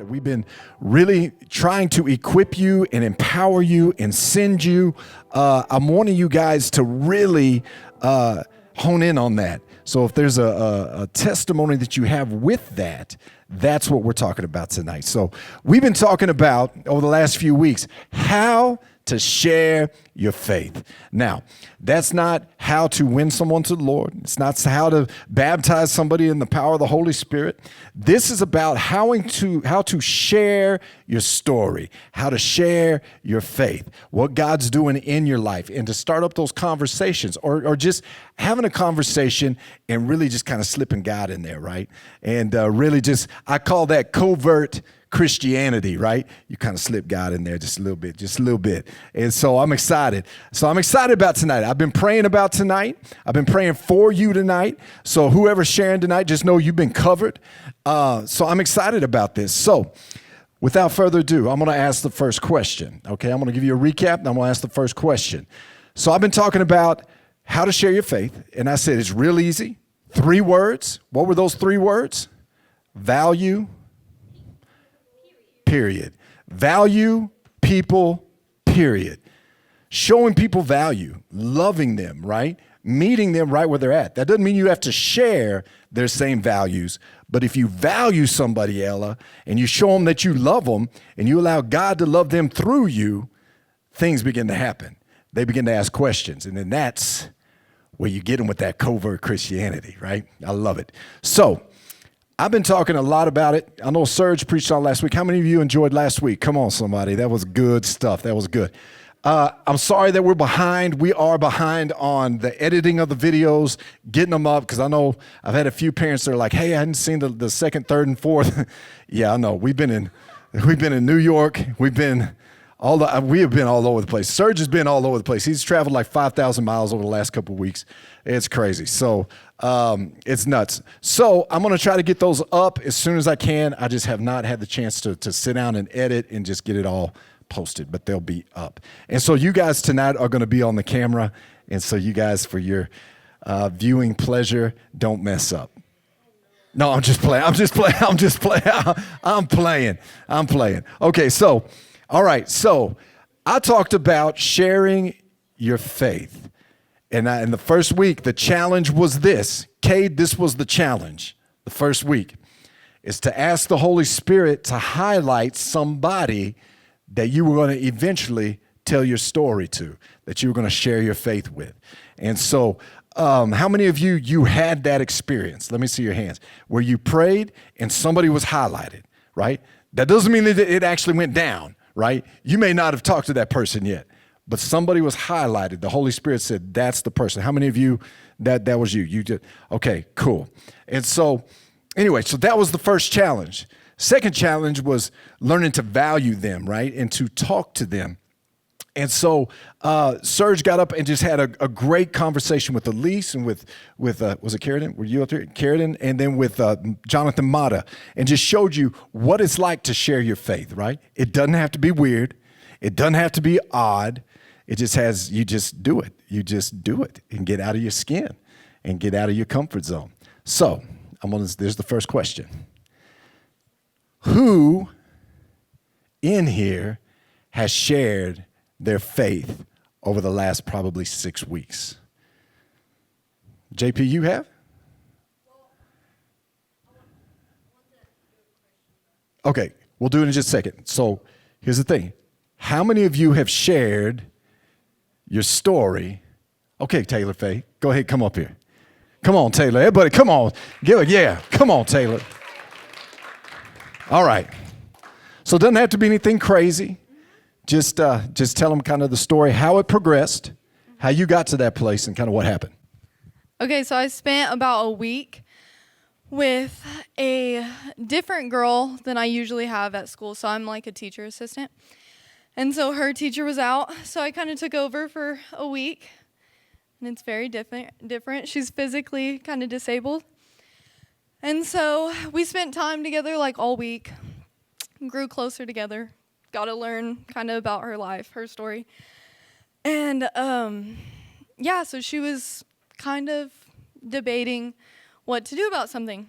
that we've been really trying to equip you and empower you and send you. I'm wanting you guys to really hone in on that. So if there's a testimony that you have with that, that's what we're talking about tonight. So we've been talking about, over the last few weeks, how to share your faith. Now, that's not how to win someone to the Lord. It's not how to baptize somebody in the power of the Holy Spirit. This is about how to share your story, how to share your faith, what God's doing in your life, and to start up those conversations, or just having a conversation and really just kind of slipping God in there, right? And really just, I call that covert Christianity, right? You kind of slip God in there just a little bit. And so I'm excited. About tonight. I've been praying about tonight. I've been praying for you tonight. So whoever's sharing tonight, just know you've been covered. So I'm excited about this. So without further ado, I'm going to ask the first question. Okay, I'm going to give you a recap, and I'm going to ask the first question. So I've been talking about how to share your faith, and I said it's real easy. 3 words. What were those 3 words? Value, period. Value, people, period. Showing people value, loving them, right? Meeting them right where they're at. That doesn't mean you have to share their same values, but if you value somebody, Ella, and you show them that you love them, and you allow God to love them through you, things begin to happen. They begin to ask questions, and then that's where you get them with that covert Christianity, right? I love it. So, I've been talking a lot about it. I know Serge preached on last week. How many of you enjoyed last week? Come on, somebody. That was good stuff. That was good. I'm sorry that we're behind. We are behind on the editing of the videos, getting them up, because I know I've had a few parents that are like, hey, I hadn't seen the second, third, and fourth. Yeah, I know. We've been in New York. We have been all over the place. Serge has been all over the place. He's traveled like 5,000 miles over the last couple of weeks. It's crazy. So it's nuts. So I'm going to try to get those up as soon as I can. I just have not had the chance to sit down and edit and just get it all posted, but they'll be up. And so you guys tonight are going to be on the camera. And so you guys, for your viewing pleasure, don't mess up. No, I'm just playing. I'm playing. Okay, so, all right. So I talked about sharing your faith. And in the first week, the challenge was this. Cade, this was the challenge. The first week is to ask the Holy Spirit to highlight somebody that you were going to eventually tell your story to, that you were going to share your faith with. And so how many of you had that experience? Let me see your hands. Where you prayed and somebody was highlighted, right? That doesn't mean that it actually went down, right? You may not have talked to that person yet, but somebody was highlighted. The Holy Spirit said, that's the person. How many of you, that was you? You did. Okay, cool. And so anyway, so that was the first challenge. Second challenge was learning to value them, right? And to talk to them. And so Serge got up and just had a great conversation with Elise and with was it Carradine? Were you up there? Carradine, and then with Jonathan Mata, and just showed you what it's like to share your faith, right? It doesn't have to be weird. It doesn't have to be odd. It just has, you just do it. You just do it and get out of your skin and get out of your comfort zone. So there's the first question. Who in here has shared their faith over the last probably 6 weeks? JP, you have? Okay, we'll do it in just a second. So here's the thing. How many of you have shared your story? Okay, Taylor Faye, go ahead, come up here. Come on, Taylor. Everybody, come on. Come on, Taylor. All right. So it doesn't have to be anything crazy. Just tell them kind of the story, how it progressed, how you got to that place, and kind of what happened. Okay, so I spent about a week with a different girl than I usually have at school. So I'm like a teacher assistant. And so her teacher was out, so I kind of took over for a week. And it's very different. She's physically kind of disabled. And so we spent time together like all week, grew closer together, got to learn kind of about her life, her story. And so she was kind of debating what to do about something.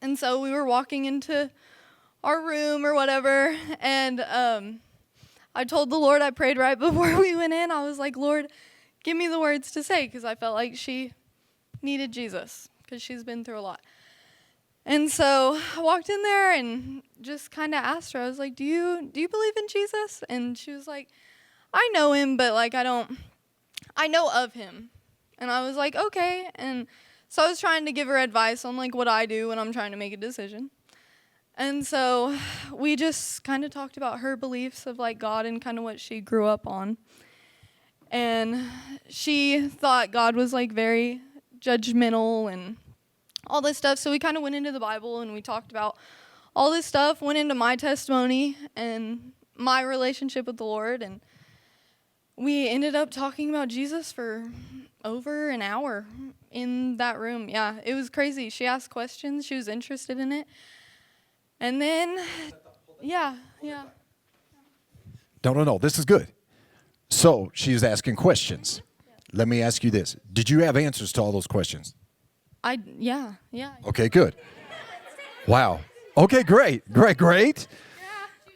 And so we were walking into our room or whatever, and I told the Lord, I prayed right before we went in. I was like, Lord, give me the words to say, because I felt like she needed Jesus, because she's been through a lot. And so I walked in there and just kind of asked her, I was like, do you believe in Jesus? And she was like, I know him, but like I know of him. And I was like, okay. And so I was trying to give her advice on like what I do when I'm trying to make a decision. And so we just kind of talked about her beliefs of like God and kind of what she grew up on. And she thought God was like very judgmental and all this stuff. So we kind of went into the Bible and we talked about all this stuff, went into my testimony and my relationship with the Lord. And we ended up talking about Jesus for over an hour in that room. Yeah, it was crazy. She asked questions. She was interested in it. And then, yeah. No. This is good. So she's asking questions. Let me ask you this. Did you have answers to all those questions? Yeah. Okay, good. Wow. Okay, great.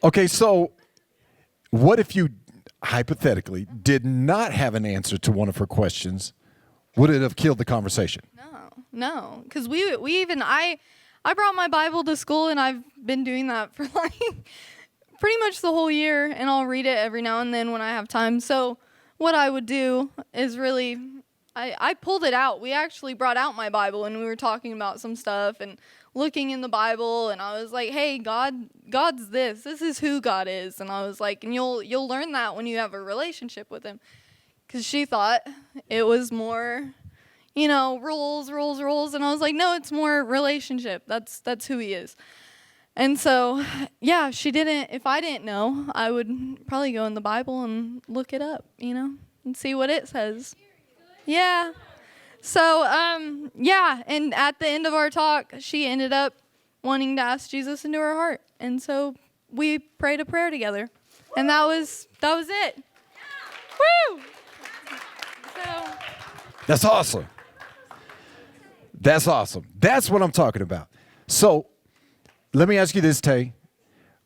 Okay, so what if you hypothetically did not have an answer to one of her questions? Would it have killed the conversation? No, because I brought my Bible to school, and I've been doing that for like pretty much the whole year, and I'll read it every now and then when I have time. So what I would do is really, I pulled it out. We actually brought out my Bible, and we were talking about some stuff and looking in the Bible, and I was like, hey, God's this. This is who God is. And I was like, and you'll learn that when you have a relationship with him. Because she thought it was more, rules. And I was like, no, it's more relationship. That's who he is. And so, yeah, she didn't, if I didn't know, I would probably go in the Bible and look it up, and see what it says. Yeah. So, yeah, and at the end of our talk, she ended up wanting to ask Jesus into her heart. And so we prayed a prayer together. And that was it. Woo! So. That's awesome. That's what I'm talking about. So let me ask you this, Tay.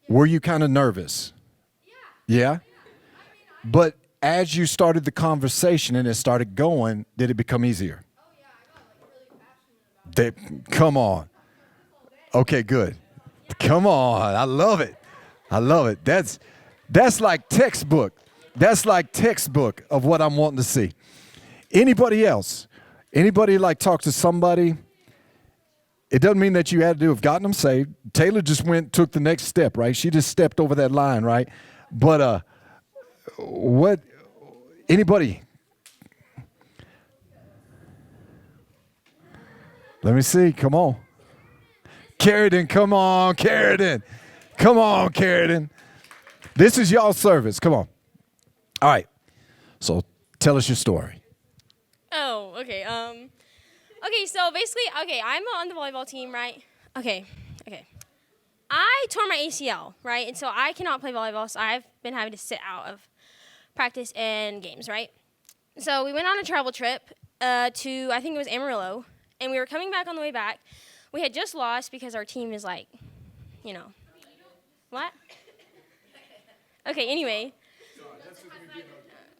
Were you kind of nervous? Yeah? But as you started the conversation and it started going, did it become easier? Oh, yeah, I got really passionate about it. Come on. Okay, good. Come on. I love it. That's like textbook. That's like textbook of what I'm wanting to see. Anybody else? Anybody like talk to somebody? It doesn't mean that you had to have gotten them saved. Taylor just took the next step, right? She just stepped over that line, right? But what? Anybody? Let me see. Come on. Carradine, come on, Carradine. Come on, Carradine. This is y'all's service. Come on. All right. So tell us your story. Oh, okay. Okay, so basically, I'm on the volleyball team, right? Okay. I tore my ACL, right? And so I cannot play volleyball, so I've been having to sit out of practice and games, right? So we went on a travel trip to, I think it was Amarillo, and we were coming back on the way back. We had just lost because our team is like, What? Okay, anyway.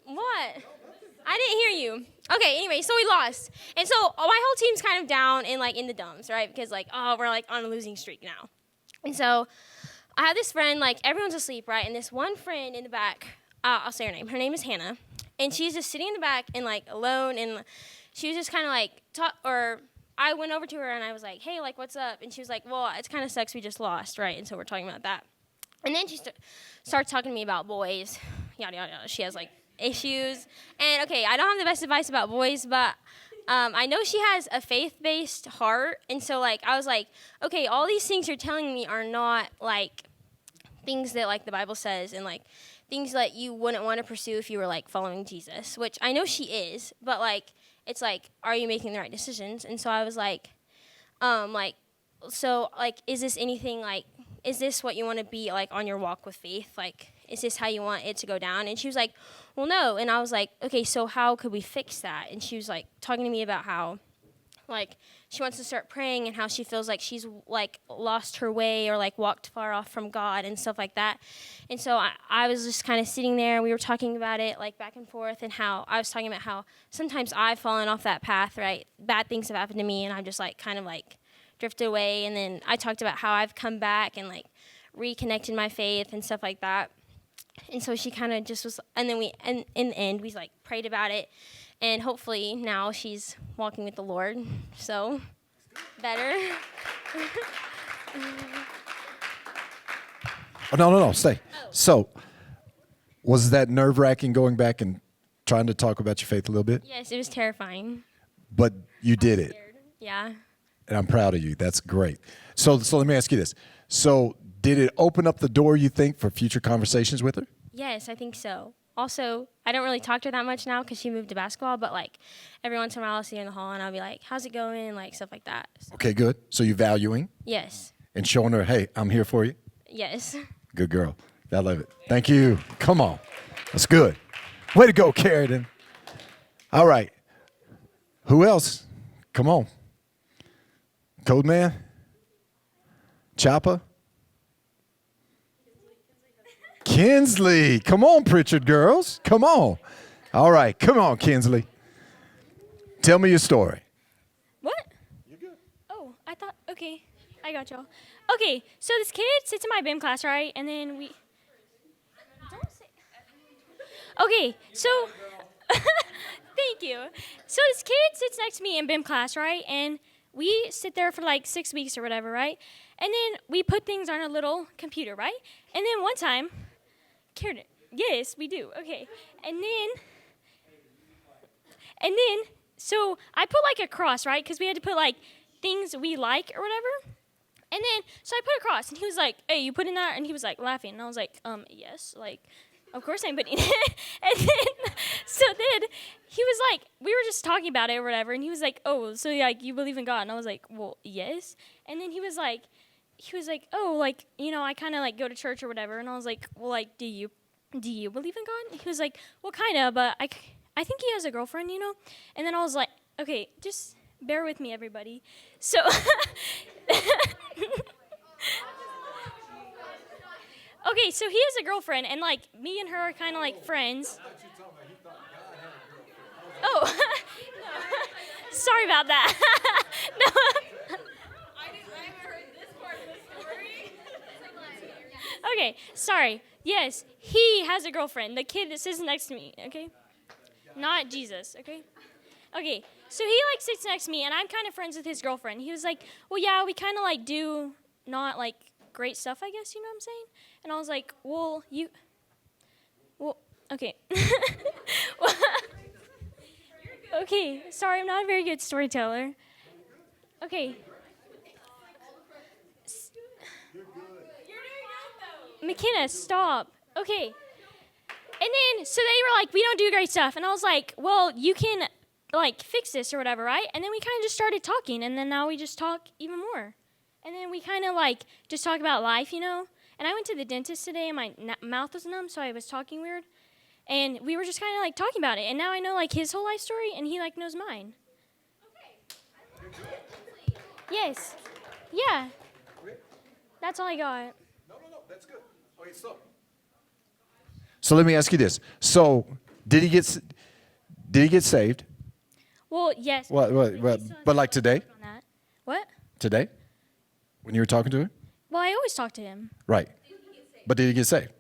What? I didn't hear you. Okay, anyway, so we lost. And so my whole team's kind of down and like in the dumps, right? Because we're like on a losing streak now. And so I have this friend, like everyone's asleep, right? And this one friend in the back, I'll say her name. Her name is Hannah. And she's just sitting in the back and like alone. And she was just kind of like, I went over to her and I was like, hey, like what's up? And she was like, well, it's kind of sucks we just lost, right? And so we're talking about that. And then she starts talking to me about boys, yada, yada, yada. She has like issues. And okay, I don't have the best advice about boys, but I know she has a faith-based heart. And so like I was like, okay, all these things you're telling me are not like things that like the Bible says and like things that you wouldn't want to pursue if you were like following Jesus, which I know she is, but like it's like, are you making the right decisions? And so I was like, so like, is this anything like, is this what you want to be like on your walk with faith? Like, is this how you want it to go down? And she was like, well, no. And I was like, okay, so how could we fix that? And she was like talking to me about how like she wants to start praying and how she feels like she's like lost her way or like walked far off from God and stuff like that. And so I was just kind of sitting there. We were talking about it like back and forth, and how I was talking about how sometimes I've fallen off that path, right? Bad things have happened to me, and I've just like kind of like drifted away. And then I talked about how I've come back and like reconnected my faith and stuff like that. And so she kind of just was, and then in the end, we like prayed about it. And hopefully now she's walking with the Lord. So, better. Oh, no, stay. So, was that nerve-wracking going back and trying to talk about your faith a little bit? Yes, it was terrifying. But you did it. Yeah. And I'm proud of you. That's great. So let me ask you this. So did it open up the door, you think, for future conversations with her? Yes, I think so. Also, I don't really talk to her that much now because she moved to basketball, but like every once in a while I'll see her in the hall and I'll be like, how's it going? Like stuff like that. So, Okay, good. So you're valuing yes. and showing her, hey, I'm here for you? Yes. Good girl. I love it. Thank you. Come on. That's good. Way to go, Carradine. All right. Who else? Come on. Code Man? Chopper? Kinsley. Come on, Pritchard girls. Come on. All right. Come on, Kinsley. Tell me your story. What? You're good. Oh, I thought, okay. I got y'all. Okay, so this kid sits in my BIM class, right? And then we... Don't say... Okay, so... Thank you. So this kid sits next to me in BIM class, right? And we sit there for like 6 weeks or whatever, right? And then we put things on a little computer, right? And then one time... Karen, yes, we do. Okay. And then, so I put like a cross, right? Because we had to put like things we like or whatever. And then, so I put a cross, and he was like, hey, you put in that? And he was like laughing. And I was like, yes, like, of course I'm putting it. And then, so then he was like, we were just talking about it or whatever. And he was like, oh, so like you believe in God? And I was like, well, yes. And then he was like, oh, like, you know, I kind of like go to church or whatever. And I was like, well, like, do you believe in God? And he was like, well, kind of, but I think he has a girlfriend, you know? And then I was like, okay, just bear with me, everybody. So, okay, so he has a girlfriend, and like me and her are kind of like friends. Oh, sorry about that. No. Okay, sorry. Yes, he has a girlfriend. The kid that sits next to me, okay? Not Jesus, okay? Okay, so he like sits next to me, and I'm kind of friends with his girlfriend. He was like, well, yeah, we kind of like do not like great stuff, I guess, you know what I'm saying? And I was like, well, okay. Okay, sorry, I'm not a very good storyteller. Okay. McKenna, stop. Okay. And then, so they were like, we don't do great stuff. And I was like, well, you can, like, fix this or whatever, right? And then we kind of just started talking. And then now we just talk even more. And then we kind of, like, just talk about life, you know? And I went to the dentist today, and my mouth was numb, so I was talking weird. And we were just kind of, like, talking about it. And now I know, like, his whole life story, and he, like, knows mine. Okay. Yes. Yeah. That's all I got. No, that's good. Okay, so let me ask you this. So, did he get saved? Well, yes. But like today? What? Today? When you were talking to him? Well, I always talk to him. Right. But did he get saved?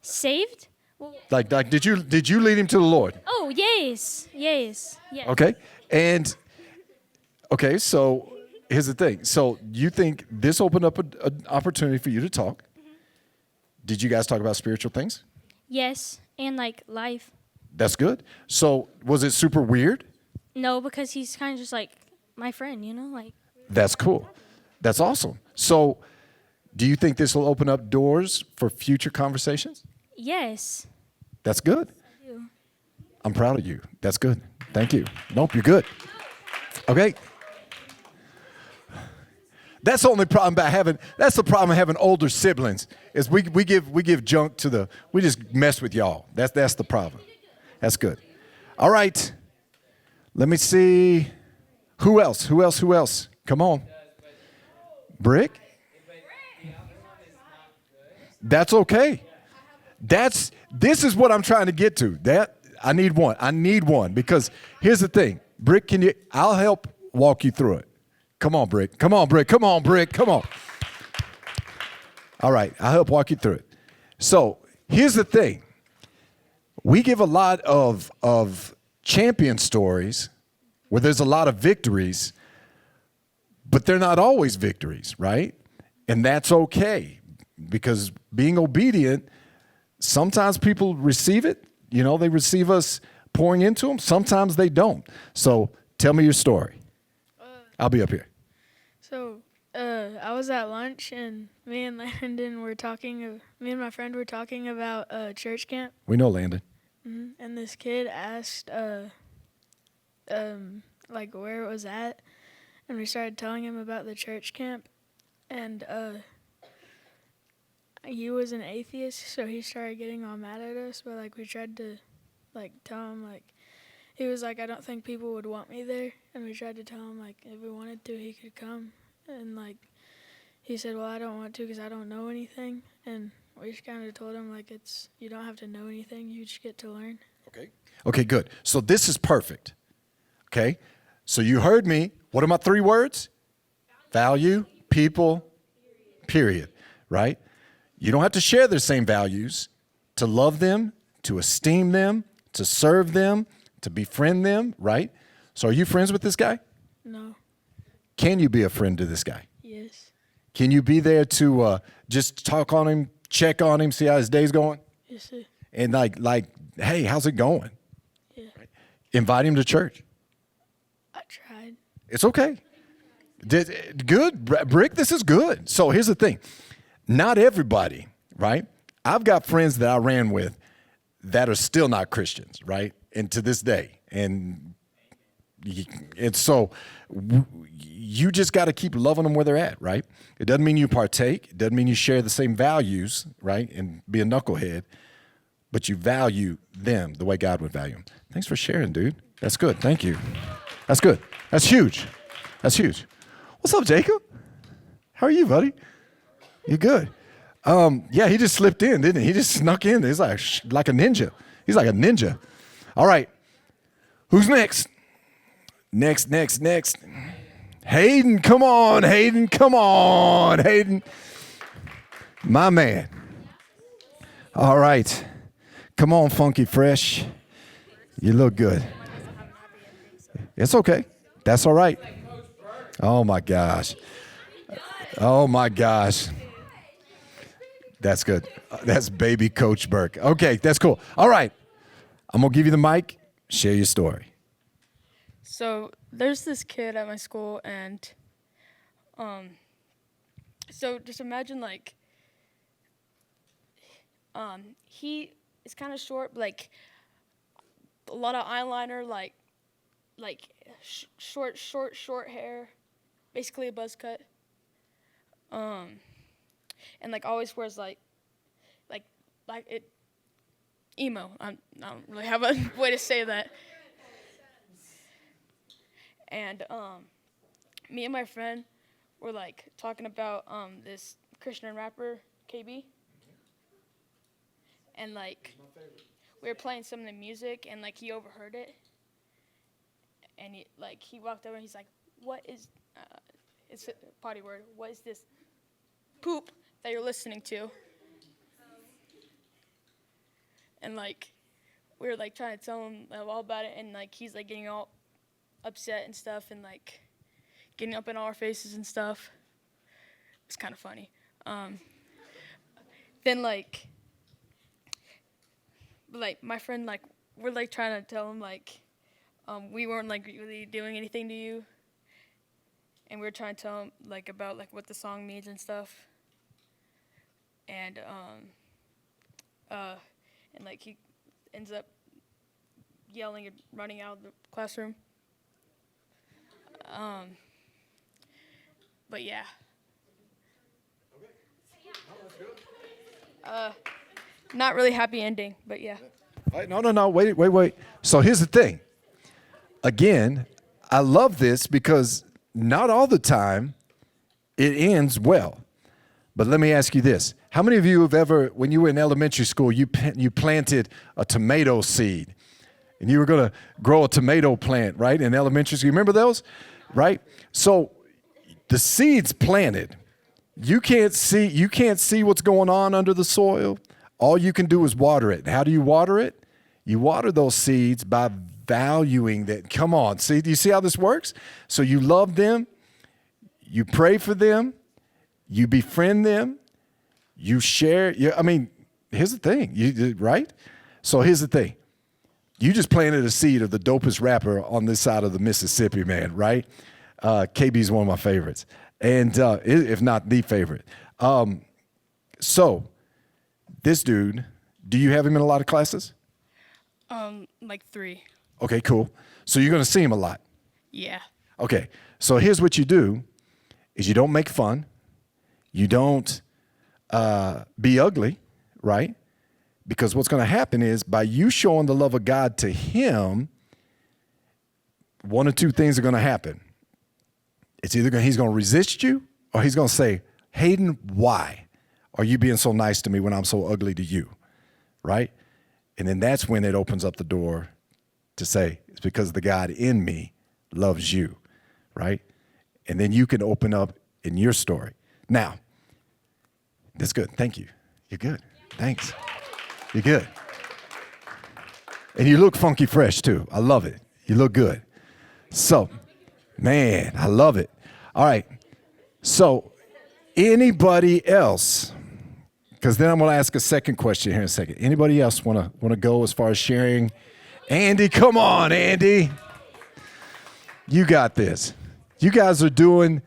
Saved? Well, Like did you lead him to the Lord? oh, yes. Yes. Yes. Okay. And okay, so here's the thing. So you think this opened up an opportunity for you to talk? Mm-hmm. Did you guys talk about spiritual things? Yes. And like life. That's good. So was it super weird? No, because he's kind of just like my friend, you know? Like. That's cool. That's awesome. So do you think this will open up doors for future conversations? Yes. That's good. I do. I'm proud of you. That's good. Thank you. Nope, you're good. Okay. That's the only problem that's the problem of having older siblings is we give junk to we just mess with y'all. That's the problem. That's good. All right. Let me see. Who else? Who else? Who else? Come on. Brick? That's okay. This is what I'm trying to get to. I need one. I need one because here's the thing. Brick, I'll help walk you through it. Come on, Brick. Come on, Brick. Come on, Brick. Come on. All right. I'll help walk you through it. So here's the thing. We give a lot of champion stories where there's a lot of victories, but they're not always victories, right? And that's okay because being obedient, sometimes people receive it. You know, they receive us pouring into them. Sometimes they don't. So tell me your story. I'll be up here. So I was at lunch and me and Landon were talking. Me and my friend were talking about church camp. We know Landon. And this kid asked, like where it was at, and we started telling him about the church camp, and he was an atheist, so he started getting all mad at us. But like we tried to, like tell him like, he was like, I don't think people would want me there, and we tried to tell him like if we wanted to, he could come, and like he said, well, I don't want to because I don't know anything, and we just kind of told him, like, you don't have to know anything. You just get to learn. Okay. Okay, good. So this is perfect. Okay? So you heard me. What are my 3 words? Value, people, period. Right? You don't have to share their same values to love them, to esteem them, to serve them, to befriend them. Right? So are you friends with this guy? No. Can you be a friend to this guy? Yes. Can you be there to just talk on him, check on him, see how his day's going? Yes, sir. And like, hey, how's it going? Yeah. Invite him to church. I tried. It's okay. Good. Brick, this is good. So here's the thing. Not everybody, right? I've got friends that I ran with that are still not Christians, right? And to this day. And so you just got to keep loving them where they're at, right? It doesn't mean you partake. It doesn't mean you share the same values, right? And be a knucklehead. But you value them the way God would value them. Thanks for sharing, dude. That's good. Thank you. That's good. That's huge. That's huge. What's up, Jacob? How are you, buddy? You good? Yeah, he just slipped in, didn't he? He just snuck in. He's like a ninja. He's like a ninja. All right. Who's next? Next. Hayden, come on, Hayden. Come on, Hayden. My man. All right. Come on, Funky Fresh. You look good. It's okay. That's all right. Oh, my gosh. Oh, my gosh. That's good. That's baby Coach Burke. Okay, that's cool. All right. I'm going to give you the mic. Share your story. So there's this kid at my school, and so just imagine like he is kind of short, but, like a lot of eyeliner, like short hair, basically a buzz cut, and like always wears like it emo. I don't really have a way to say that. And me and my friend were like talking about this Christian rapper KB, and like we were playing some of the music, and like he overheard it, and he walked over and he's like, "What is it's a potty word? What is this poop that you're listening to?" And like we were like trying to tell him all about it, and like he's like getting all upset and stuff, and like getting up in all our faces and stuff. It's kind of funny. Then like my friend, like we're like trying to tell him like we weren't like really doing anything to you, and we were trying to tell him like about like what the song means and stuff. And and like he ends up yelling and running out of the classroom. But yeah. Not really happy ending, but yeah. No. Wait. So here's the thing. Again, I love this because not all the time it ends well. But let me ask you this. How many of you have ever, when you were in elementary school, you planted a tomato seed and you were going to grow a tomato plant, right, in elementary school? You remember those, right? So the seed's planted. You can't see what's going on under the soil. All you can do is water it. How do you water it? You water those seeds by valuing that. Come on. See, do you see how this works? So you love them. You pray for them. You befriend them. You share. Here's the thing, right? So here's the thing. You just planted a seed of the dopest rapper on this side of the Mississippi, man, right? KB's one of my favorites, and if not the favorite. So this dude, do you have him in a lot of classes? Like 3. Okay, cool. So you're going to see him a lot. Yeah. Okay, so here's what you do, is you don't make fun. You don't be ugly, right? Because what's going to happen is by you showing the love of God to him, one or two things are going to happen. It's either he's going to resist you or he's going to say, Hayden, why are you being so nice to me when I'm so ugly to you, right? And then that's when it opens up the door to say, it's because the God in me loves you, right? And then you can open up in your story. Now, that's good. Thank you. You're good. Thanks. You're good. And you look funky fresh, too. I love it. You look good. So, man, I love it. All right. So, anybody else? Because then I'm going to ask a second question here in a second. Anybody else want to go as far as sharing? Andy, come on, Andy. You got this. You guys are doing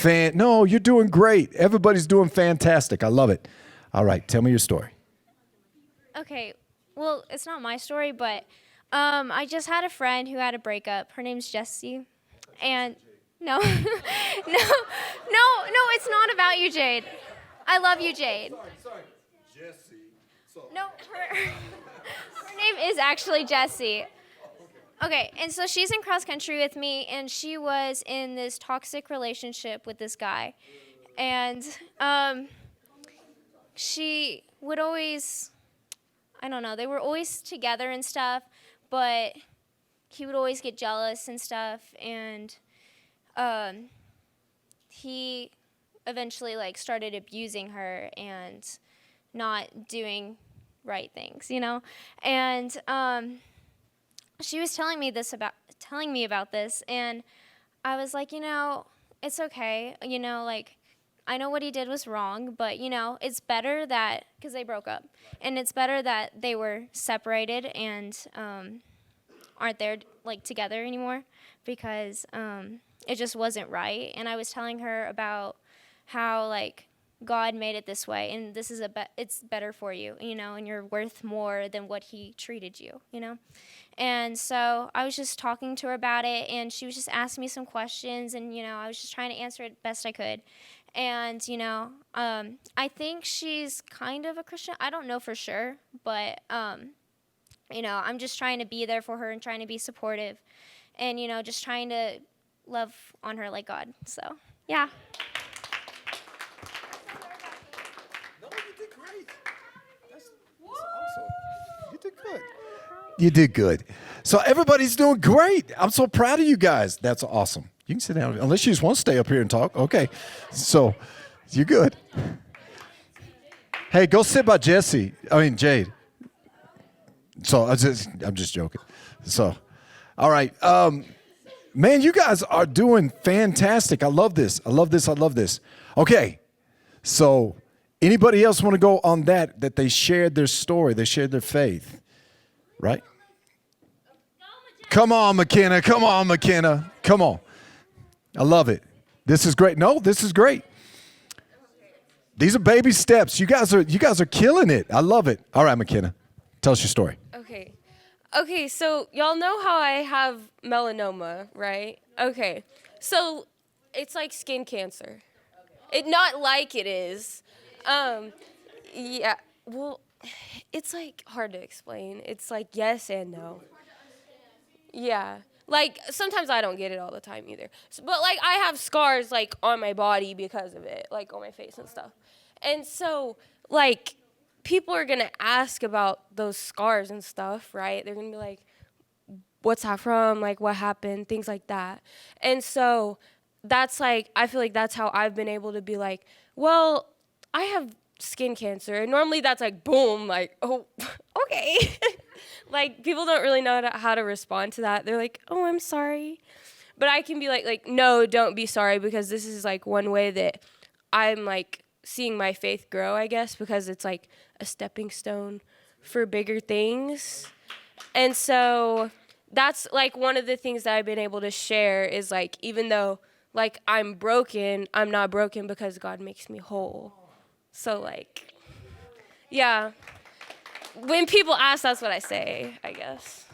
no, you're doing great. Everybody's doing fantastic. I love it. All right, tell me your story. Okay, well, it's not my story, but I just had a friend who had a breakup. Her name's Jessie, and no, no, it's not about you, Jade. I love you, Jade. Sorry, Jessie. No, her name is actually Jessie. Okay, and so she's in cross country with me, and she was in this toxic relationship with this guy. And she would always, I don't know, they were always together and stuff, but he would always get jealous and stuff, and he eventually started abusing her and not doing right things, And she was telling me about this, and I was like, it's okay, I know what he did was wrong, but it's better that, because they broke up, and it's better that they were separated and aren't there together anymore, because it just wasn't right. And I was telling her about how God made it this way, and this is it's better for you, and you're worth more than what he treated you, And so I was just talking to her about it, and she was just asking me some questions, and, I was just trying to answer it best I could. And, I think she's kind of a Christian. I don't know for sure, but, I'm just trying to be there for her and trying to be supportive and, just trying to love on her like God. So, yeah. You did good. So everybody's doing great. I'm so proud of you guys. That's awesome. You can sit down, unless you just want to stay up here and talk. Okay. So you're good. Hey, go sit by Jade. So I'm just joking. So, all right. Man, you guys are doing fantastic. I love this. Okay. So anybody else want to go on that they shared their story, they shared their faith? Right? Come on, McKenna. Come on. I love it. This is great. No, this is great. These are baby steps. You guys are killing it. I love it. All right, McKenna. Tell us your story. Okay, so y'all know how I have melanoma, right? Okay. So it's like skin cancer. Not like it is. Yeah. Well, it's hard to explain. It's yes and no. Yeah. Like, sometimes I don't get it all the time either. But, like, I have scars, like, on my body because of it, like, on my face and stuff. And so, like, people are going to ask about those scars and stuff, right? They're going to be like, what's that from? Like, what happened? Things like that. And so that's, like, I feel like that's how I've been able to be like, well, I have skin cancer. And normally that's like, boom, like, oh, okay. Like, people don't really know how to respond to that. They're like, oh, I'm sorry. But I can be like, no, don't be sorry, because this is, like, one way that I'm, like, seeing my faith grow, I guess, because it's, like, a stepping stone for bigger things. And so that's, like, one of the things that I've been able to share is, like, even though, like, I'm broken, I'm not broken because God makes me whole. So, like, yeah. When people ask, that's what I say, I guess.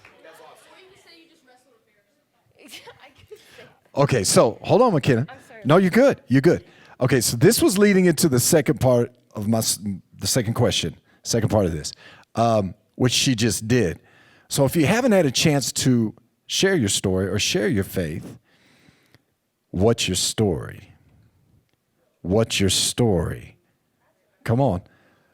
Okay, so hold on, McKenna. No, you're good. You're good. Okay, so this was leading into the second part of the second question, second part of this, which she just did. So if you haven't had a chance to share your story or share your faith, what's your story? What's your story? Come on.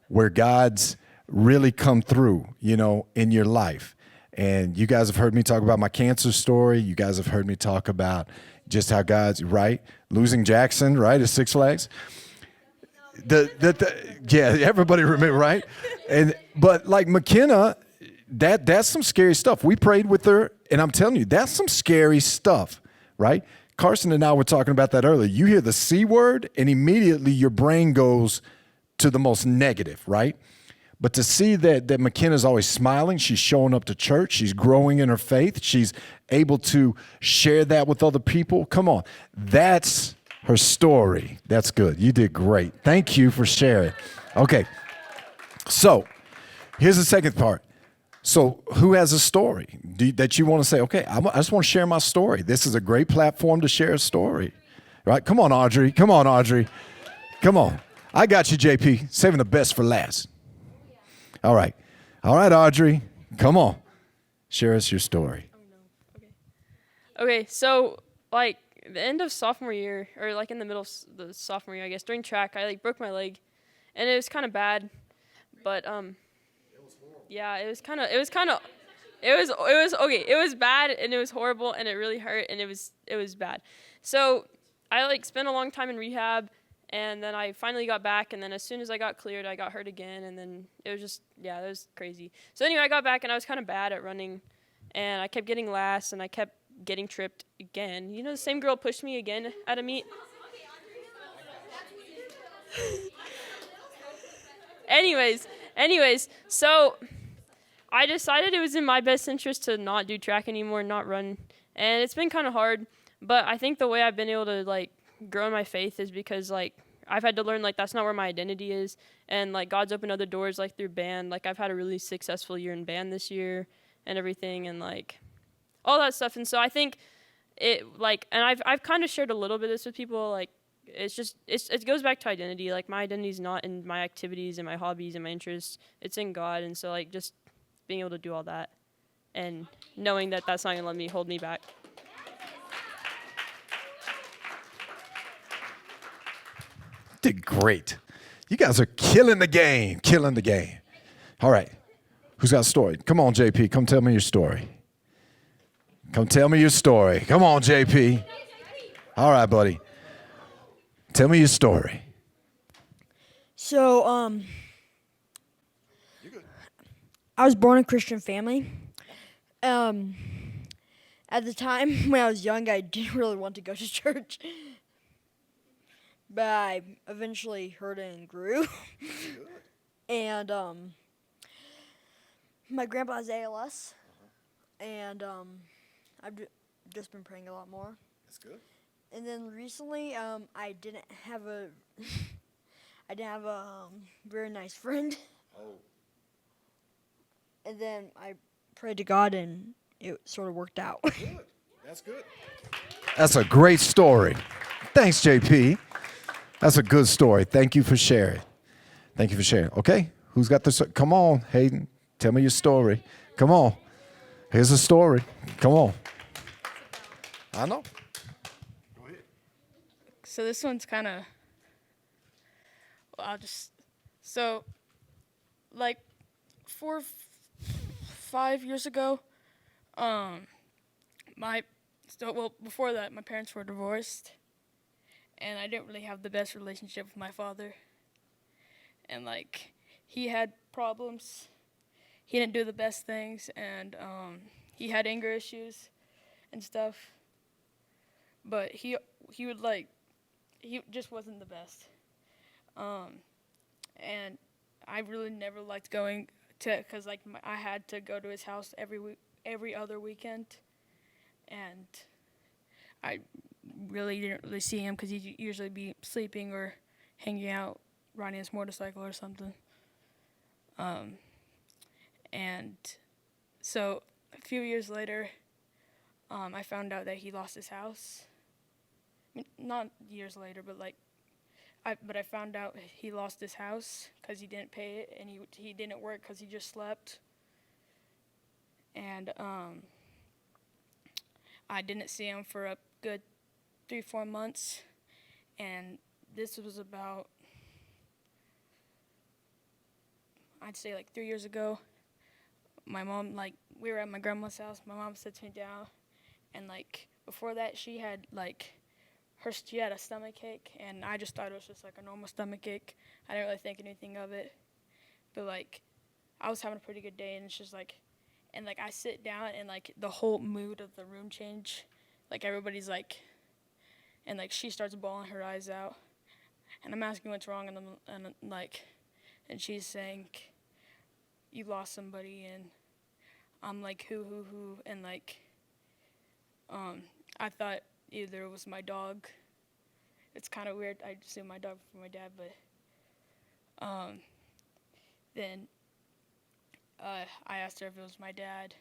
Where God's really come through, you know, in your life. And you guys have heard me talk about my cancer story. You guys have heard me talk about just how God's, right? Losing Jackson, right, at Six Flags. Yeah, everybody remember, right? But like McKenna, that's some scary stuff. We prayed with her, and I'm telling you, that's some scary stuff, right? Carson and I were talking about that earlier. You hear the C word, and immediately your brain goes to the most negative, right? But to see that McKenna's always smiling, she's showing up to church, she's growing in her faith, she's able to share that with other people. Come on, that's her story. That's good. You did great. Thank you for sharing. Okay, so here's the second part. So who has a story that you want to say, okay, I just want to share my story. This is a great platform to share a story, right? Come on, Audrey. Come on, Audrey. Come on. I got you, JP. Saving the best for last. All right, Audrey, come on. Share us your story. Okay, so, like, the end of sophomore year, or, like, in the middle of the sophomore year, I guess, during track, I, like, broke my leg, and it was kind of bad, but, yeah, it was bad, and it was horrible, and it really hurt, and it was bad. So, I, like, spent a long time in rehab, and then I finally got back, and then as soon as I got cleared, I got hurt again, and then it was just, yeah, it was crazy. So anyway, I got back, and I was kind of bad at running, and I kept getting last, and I kept getting tripped again. You know, the same girl pushed me again at a meet. Anyways, so I decided it was in my best interest to not do track anymore, not run, and it's been kind of hard, but I think the way I've been able to, like, grow in my faith is because, like, I've had to learn, like, that's not where my identity is, and, like, God's opened other doors, like, through band. Like, I've had a really successful year in band this year and everything, and, like, all that stuff. And so I think it, like, and I've kind of shared a little bit of this with people, like, it goes back to identity. Like, my identity is not in my activities and my hobbies and my interests. It's in God. And so, like, just being able to do all that and knowing that that's not going to let me hold me back. Did great. You guys are killing the game. All right. Who's got a story? Come on, JP. Come tell me your story. Come on, JP. All right, buddy. Tell me your story. So, I was born in a Christian family. At the time when I was young, I didn't really want to go to church. But I eventually heard it and grew. And my grandpa has ALS. And I've just been praying a lot more. That's good. And then recently, I didn't have a very nice friend. Oh. And then I prayed to God, and it sort of worked out. Good. That's good. That's a great story. Thanks, JP. That's a good story. Thank you for sharing. Okay, who's got this? Come on, Hayden. Tell me your story. Come on. Here's a story. Come on. I know. So this one's kind of, so like 5 years ago, before that, my parents were divorced, and I didn't really have the best relationship with my father. And like, he had problems. He didn't do the best things, and he had anger issues and stuff. But he just wasn't the best. And I really never liked going to, because like I had to go to his house every other weekend, and I really didn't really see him because he'd usually be sleeping or hanging out, riding his motorcycle or something. And so a few years later, I found out that he lost his house. I mean, not years later, but I found out he lost his house because he didn't pay it, and he didn't work because he just slept. And I didn't see him for a good 3-4 months, and this was about, I'd say like 3 years ago. My mom, we were at my grandma's house. My mom sits me down, and before that, she had she had a stomach ache, and I just thought it was just like a normal stomach ache. I didn't really think anything of it, but I was having a pretty good day, and it's just and I sit down, and the whole mood of the room change. Everybody's and she starts bawling her eyes out, and I'm asking what's wrong, and she's saying, "You lost somebody," and I'm like, who, and I thought either it was my dog. It's kind of weird. I assumed my dog for my dad, but then I asked her if it was my dad,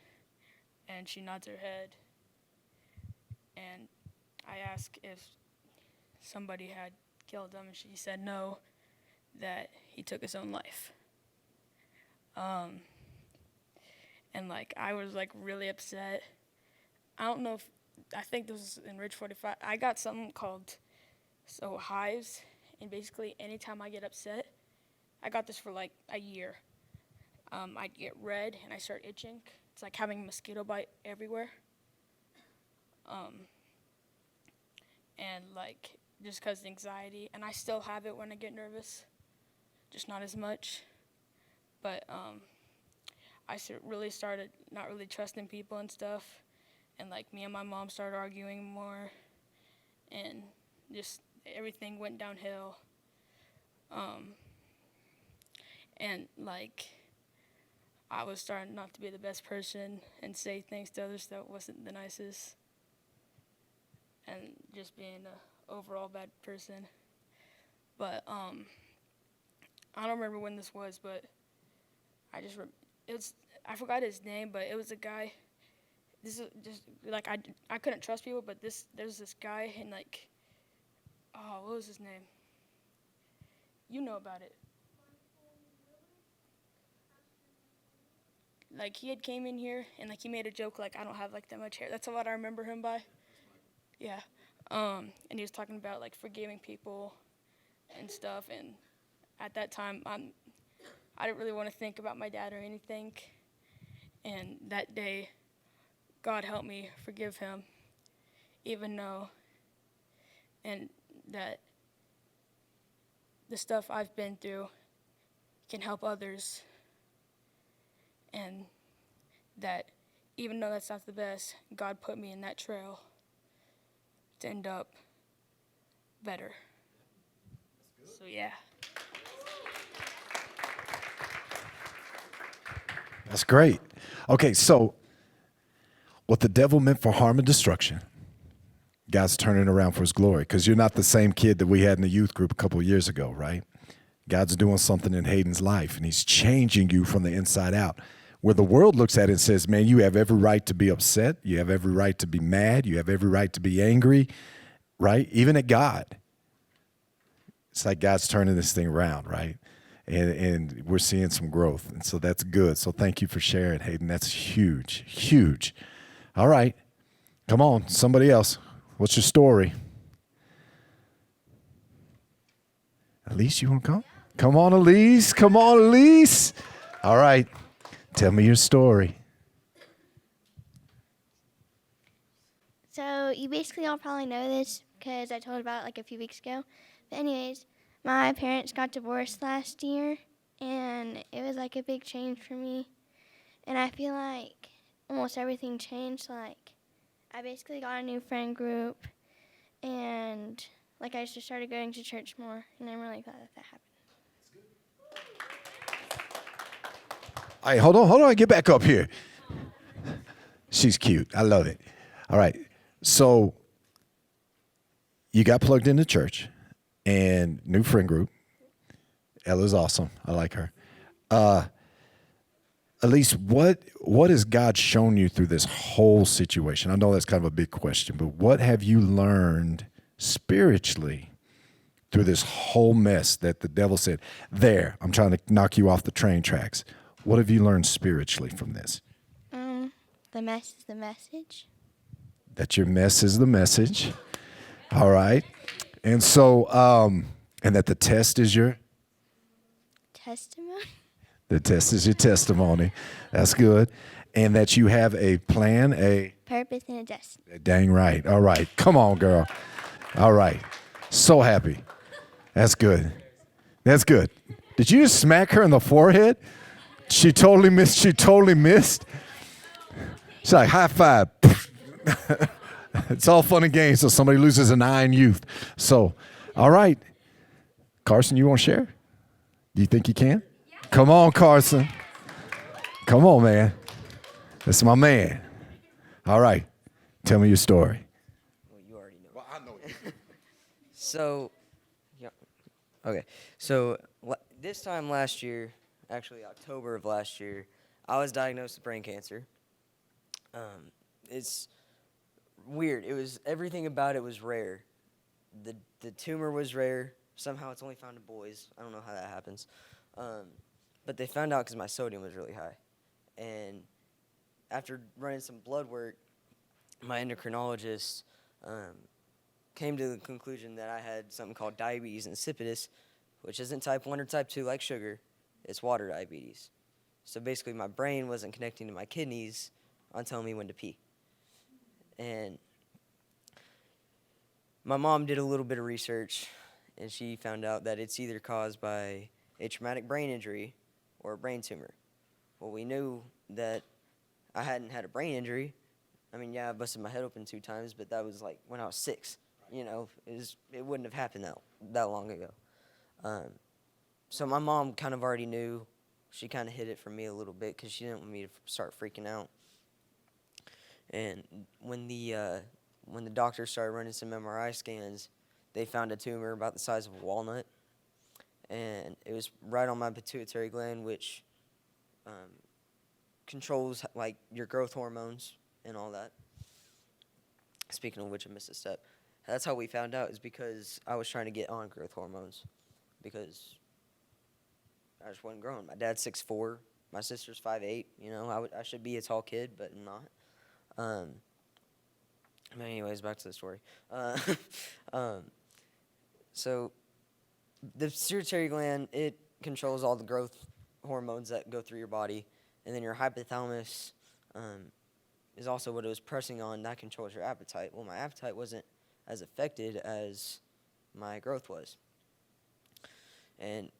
and she nods her head. And I asked if somebody had killed him, and she said no, that he took his own life. And I was really upset. I don't know if, I think this was in Ridge 45. I got something called hives, and basically anytime I get upset, I got this for a year. I'd get red and I start itching. It's like having a mosquito bite everywhere. And just because of anxiety, and I still have it when I get nervous, just not as much. But I really started not really trusting people and stuff, and me and my mom started arguing more, and just everything went downhill. And I was starting not to be the best person and say things to others that wasn't the nicest, and just being an overall bad person. But I don't remember when this was, but I forgot his name, but it was a guy. This is just I couldn't trust people, but there's this guy, and what was his name? You know about it. He had came in here, and he made a joke I don't have that much hair. That's what I remember him by. Yeah. And he was talking about forgiving people and stuff, and at that time I didn't really want to think about my dad or anything. And that day, God helped me forgive him, even though, and that the stuff I've been through can help others. And that even though that's not the best, God put me in that trail to end up better. So yeah. That's great. Okay, so what the devil meant for harm and destruction, God's turning around for his glory, because you're not the same kid that we had in the youth group a couple of years ago, right? God's doing something in Hayden's life, and he's changing you from the inside out. Where the world looks at it and says, man, you have every right to be upset. You have every right to be mad. You have every right to be angry, right? Even at God. It's like God's turning this thing around, right? And we're seeing some growth. And so that's good. So thank you for sharing, Hayden. That's huge, huge. All right. Come on, somebody else. What's your story? Elise, you want to come? Come on, Elise. Come on, Elise. All right. Tell me your story. So you basically all probably know this because I told about it like a few weeks ago. But anyways, my parents got divorced last year, and it was like a big change for me. And I feel like almost everything changed. Like I basically got a new friend group, and like I just started going to church more, and I'm really glad that happened. All right, hold on. Get back up here. She's cute. I love it. All right. So you got plugged into church and new friend group. Ella's awesome. I like her. Elise, what has God shown you through this whole situation? I know that's kind of a big question, but what have you learned spiritually through this whole mess that the devil said, there, I'm trying to knock you off the train tracks? What have you learned spiritually from this? The mess is the message. That your mess is the message. All right. And so, and that the test is your? Testimony. The test is your testimony. That's good. And that you have a plan, a Purpose and a destiny. dang right. All right. Come on, girl. All right. So happy. That's good. That's good. Did you just smack her in the forehead? She totally missed. She's like, high five. It's all fun and games so somebody loses an eye in youth. So, all right. Carson, you want to share? Do you think you can? Yeah. Come on, Carson. Come on, man. That's my man. All right. Tell me your story. Well, you already know. Well, I know you. So, yeah. Okay. So, this time last year, actually October of last year, I was diagnosed with brain cancer. It's weird. It was, everything about it was rare. The tumor was rare. Somehow it's only found in boys. I don't know how that happens. But they found out because my sodium was really high. And after running some blood work, my endocrinologist came to the conclusion that I had something called diabetes insipidus, which isn't type 1 or type 2 like sugar. It's water diabetes. So basically my brain wasn't connecting to my kidneys on telling me when to pee. And my mom did a little bit of research, and she found out that it's either caused by a traumatic brain injury or a brain tumor. Well, we knew that I hadn't had a brain injury. I mean, yeah, I busted my head open 2 times, but that was like when I was 6. You know, it wouldn't have happened that long ago. So my mom kind of already knew. She kind of hid it from me a little bit because she didn't want me to start freaking out. And when the doctor started running some MRI scans, they found a tumor about the size of a walnut, and it was right on my pituitary gland, which controls like your growth hormones and all that. Speaking of which, I missed a step. That's how we found out, is because I was trying to get on growth hormones because I just wasn't growing. My dad's 6'4", my sister's 5'8". You know, I should be a tall kid, but I'm not. But anyways, back to the story. So the pituitary gland, it controls all the growth hormones that go through your body, and then your hypothalamus is also what it was pressing on. That controls your appetite. Well, my appetite wasn't as affected as my growth was, and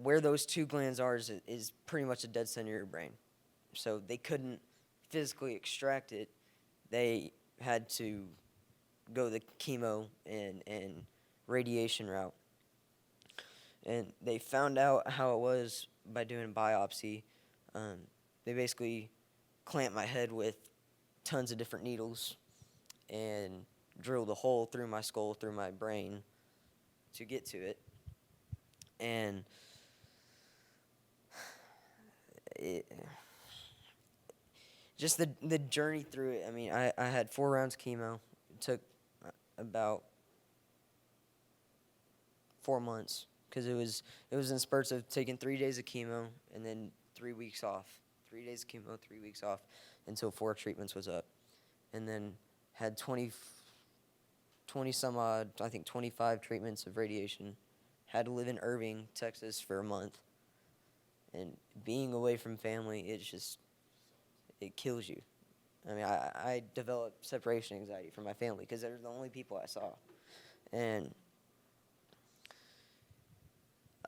where those 2 glands are is pretty much a dead center of your brain. So they couldn't physically extract it. They had to go the chemo and radiation route. And they found out how it was by doing a biopsy. They basically clamped my head with tons of different needles and drilled a hole through my skull, through my brain, to get to it. And just the journey through it. I mean, I had 4 rounds of chemo. It took about 4 months because it was in spurts of taking 3 days of chemo and then 3 weeks off. 3 days of chemo, 3 weeks off until 4 treatments was up, and then had 20 some odd, I think 25 treatments of radiation. Had to live in Irving, Texas for a month. And being away from family, it kills you. I mean, I developed separation anxiety from my family because they're the only people I saw. And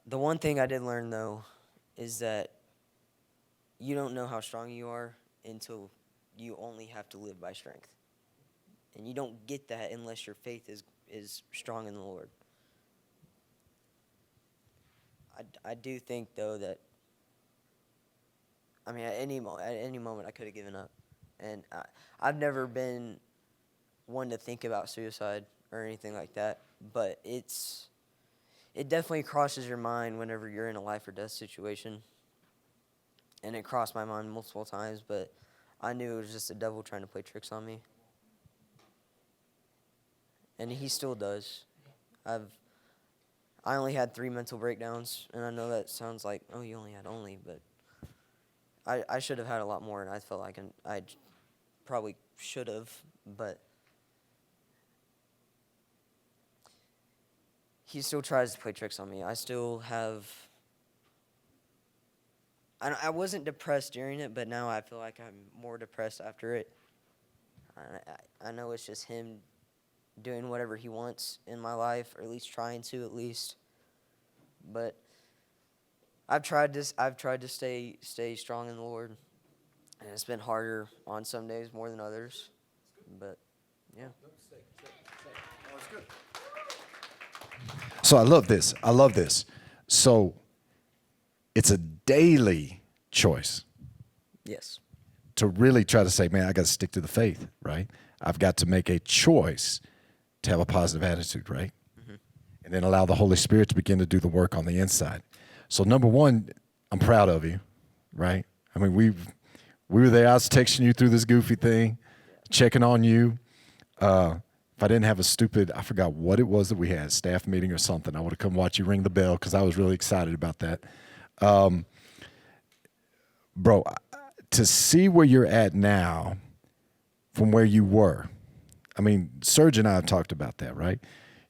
the one thing I did learn, though, is that you don't know how strong you are until you only have to live by strength. And you don't get that unless your faith is strong in the Lord. I do think, though, that, I mean, at any moment I could have given up. And I've never been one to think about suicide or anything like that, but it definitely crosses your mind whenever you're in a life or death situation. And it crossed my mind multiple times, but I knew it was just the devil trying to play tricks on me. And he still does. I only had 3 mental breakdowns, and I know that sounds like, oh, you only had only, but I should have had a lot more, and I felt like I probably should have, but he still tries to play tricks on me. I still have, I wasn't depressed during it, but now I feel like I'm more depressed after it. I know it's just him doing whatever he wants in my life, or at least trying to, at least. But I've tried to stay strong in the Lord, and it's been harder on some days more than others. But yeah. So I love this. So it's a daily choice. Yes. To really try to say, man, I got to stick to the faith, right? I've got to make a choice to have a positive attitude, right? Mm-hmm. And then allow the Holy Spirit to begin to do the work on the inside. So number one, I'm proud of you, right? I mean, we were there. I was texting you through this goofy thing, checking on you. If I didn't have I forgot what it was that we had, staff meeting or something, I would have come watch you ring the bell because I was really excited about that. Bro, to see where you're at now from where you were, I mean, Serge and I have talked about that, right?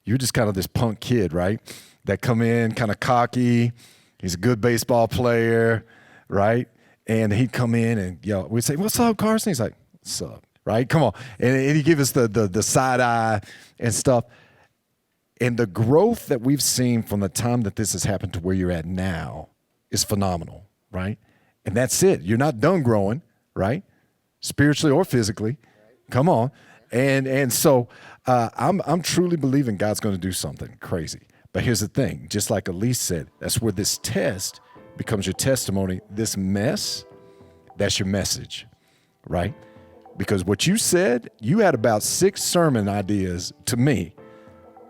You're just kind of this punk kid, right? That come in kind of cocky. He's a good baseball player, right? And he'd come in and we'd say, "What's up, Carson?" He's like, "What's up?" Right? Come on. And he'd give us the side eye and stuff. And the growth that we've seen from the time that this has happened to where you're at now is phenomenal, right? And that's it. You're not done growing, right? Spiritually or physically. Come on. And so I'm truly believing God's going to do something crazy. But here's the thing. Just like Elise said, that's where this test becomes your testimony. This mess, that's your message, right? Because what you said, you had about 6 sermon ideas to me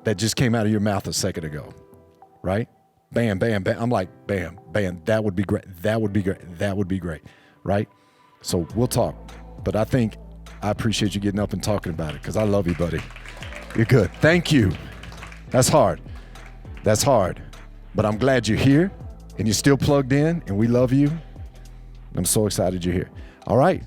that just came out of your mouth a second ago, right? Bam, bam, bam. I'm like, bam, bam. That would be great. That would be great. That would be great, right? So we'll talk. But I appreciate you getting up and talking about it because I love you, buddy. You're good. Thank you. That's hard. That's hard. But I'm glad you're here and you're still plugged in and we love you. I'm so excited you're here. All right.